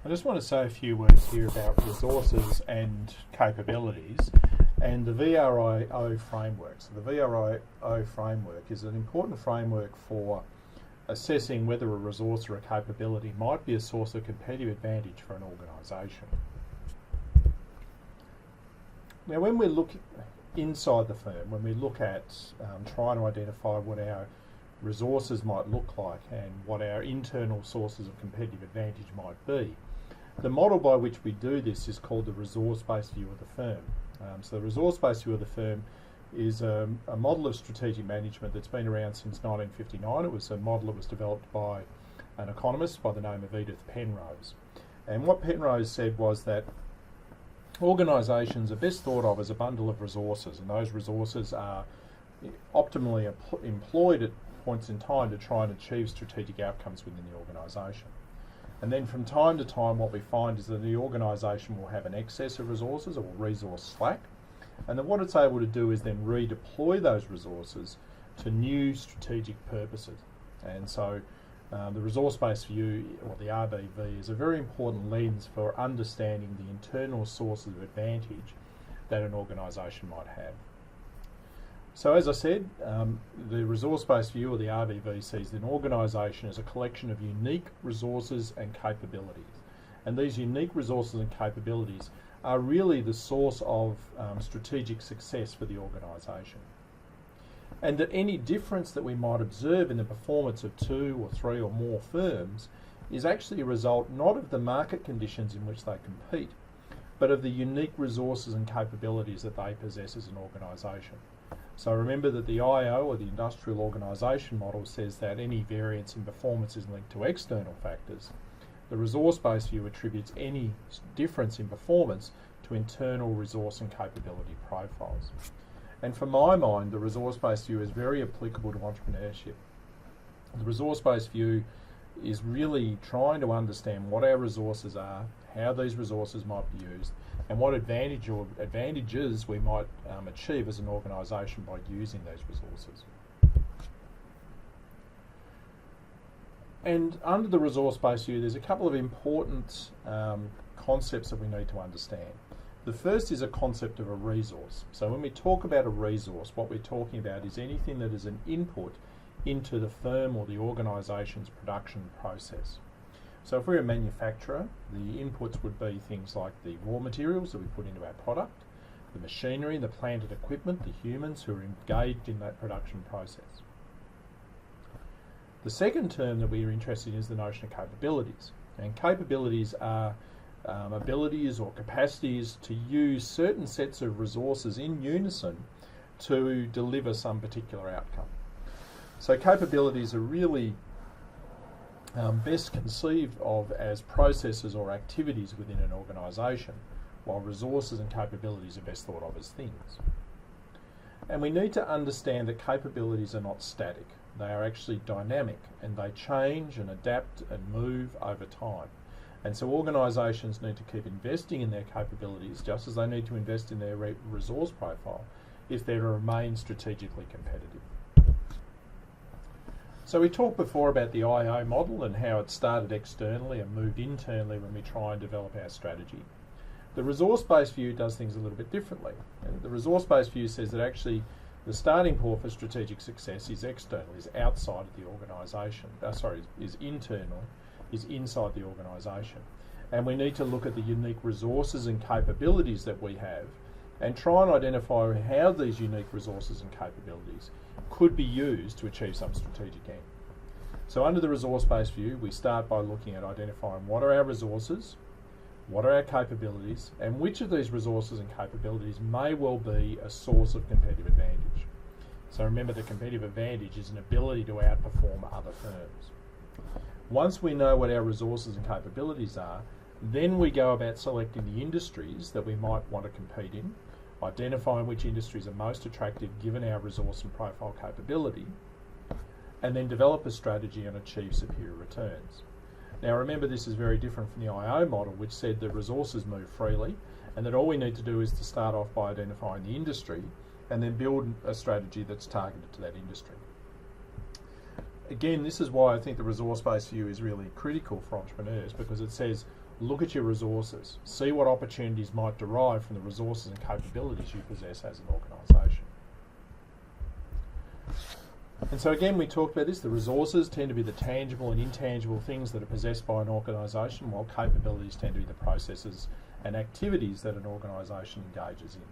I just want to say a few words here about resources and capabilities and the VRIO framework. So the VRIO framework is an important framework for assessing whether a resource or a capability might be a source of competitive advantage for an organisation. Now, when we look inside the firm, when we look at trying to identify what our resources might look like and what our internal sources of competitive advantage might be, the model by which we do this is called the resource-based view of the firm. So the resource-based view of the firm is a model of strategic management that's been around since 1959. It was a model that was developed by an economist by the name of Edith Penrose. And what Penrose said was that organisations are best thought of as a bundle of resources, and those resources are optimally employed at points in time to try and achieve strategic outcomes within the organisation. And then from time to time what we find is that the organisation will have an excess of resources or resource slack, and then what it's able to do is then redeploy those resources to new strategic purposes. And so the resource-based view, or the RBV, is a very important lens for understanding the internal sources of advantage that an organisation might have. So as I said, the resource-based view, or the RBV, sees an organisation as a collection of unique resources and capabilities. And these unique resources and capabilities are really the source of strategic success for the organisation. And that any difference that we might observe in the performance of 2 or 3 or more firms is actually a result not of the market conditions in which they compete, but of the unique resources and capabilities that they possess as an organisation. So remember that the IO, or the industrial organisation model, says that any variance in performance is linked to external factors. The resource-based view attributes any difference in performance to internal resource and capability profiles. And for my mind, the resource-based view is very applicable to entrepreneurship. The resource-based view is really trying to understand what our resources are, how these resources might be used, and what advantages we might achieve as an organisation by using those resources. And under the resource-based view, there's a couple of important concepts that we need to understand. The first is a concept of a resource. So when we talk about a resource, what we're talking about is anything that is an input into the firm or the organisation's production process. So if we're a manufacturer, the inputs would be things like the raw materials that we put into our product, the machinery, the plant and equipment, the humans who are engaged in that production process. The second term that we are interested in is the notion of capabilities. And capabilities are abilities or capacities to use certain sets of resources in unison to deliver some particular outcome. So capabilities are really best conceived of as processes or activities within an organisation, while resources and capabilities are best thought of as things. And we need to understand that capabilities are not static. They are actually dynamic, and they change and adapt and move over time. And so organisations need to keep investing in their capabilities just as they need to invest in their resource profile if they're to remain strategically competitive. So we talked before about the IO model and how it started externally and moved internally when we try and develop our strategy. The resource-based view does things a little bit differently. And the resource-based view says that actually the starting point for strategic success is external, is outside of the organisation. Is internal, is inside the organisation. And we need to look at the unique resources and capabilities that we have and try and identify how these unique resources and capabilities could be used to achieve some strategic end. So under the resource-based view, we start by looking at identifying what are our resources, what are our capabilities, and which of these resources and capabilities may well be a source of competitive advantage. So remember, the competitive advantage is an ability to outperform other firms. Once we know what our resources and capabilities are, then we go about selecting the industries that we might want to compete in, identifying which industries are most attractive given our resource and profile capability, and then develop a strategy and achieve superior returns. Now remember, this is very different from the IO model, which said that resources move freely and that all we need to do is to start off by identifying the industry and then build a strategy that's targeted to that industry. again, this is why I think the resource-based view is really critical for entrepreneurs, because it says, look at your resources, see what opportunities might derive from the resources and capabilities you possess as an organisation. And so again, we talked about this, the resources tend to be the tangible and intangible things that are possessed by an organisation, while capabilities tend to be the processes and activities that an organisation engages in.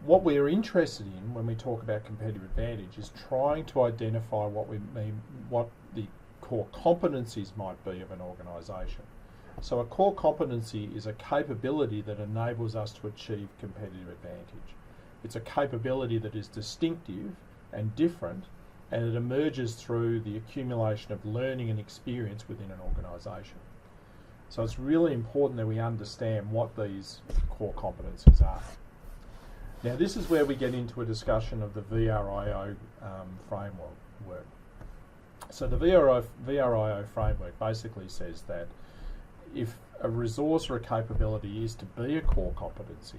What we're interested in when we talk about competitive advantage is trying to identify what we mean, what the core competencies might be of an organisation. So a core competency is a capability that enables us to achieve competitive advantage. It's a capability that is distinctive and different, and it emerges through the accumulation of learning and experience within an organisation. So it's really important that we understand what these core competencies are. Now this is where we get into a discussion of the VRIO framework. So the VRIO framework basically says that if a resource or a capability is to be a core competency,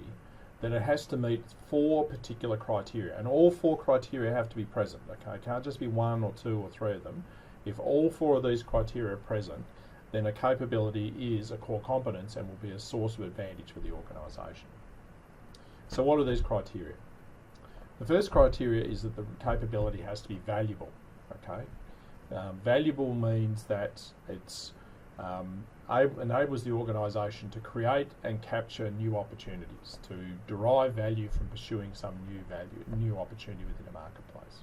then it has to meet 4 particular criteria, and all 4 criteria have to be present. Okay, it can't just be 1 or 2 or 3 of them. If all 4 of these criteria are present, then a capability is a core competence and will be a source of advantage for the organisation. So what are these criteria? The first criteria is that the capability has to be valuable. Okay, valuable means that it's enables the organisation to create and capture new opportunities, to derive value from pursuing some new opportunity within a marketplace.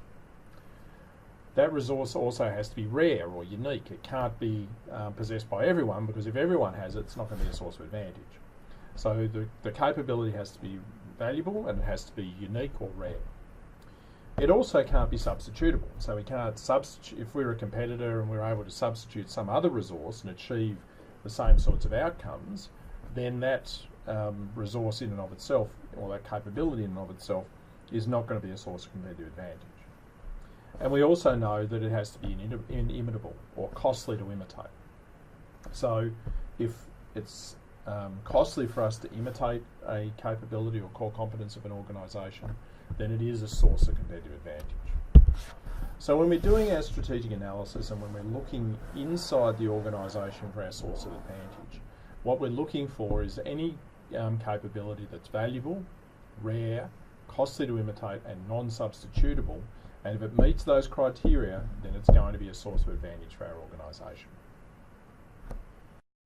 That resource also has to be rare or unique. It can't be possessed by everyone, because if everyone has it, it's not going to be a source of advantage. So the capability has to be valuable, and it has to be unique or rare. It also can't be substitutable. So we can't substitute, if we're a competitor and we're able to substitute some other resource and achieve the same sorts of outcomes, then that resource in and of itself, or that capability in and of itself, is not going to be a source of competitive advantage. And we also know that it has to be inimitable or costly to imitate. So if it's costly for us to imitate a capability or core competence of an organisation, then it is a source of competitive advantage. So when we're doing our strategic analysis and when we're looking inside the organisation for our source of advantage, what we're looking for is any capability that's valuable, rare, costly to imitate and non-substitutable, and if it meets those criteria, then it's going to be a source of advantage for our organisation.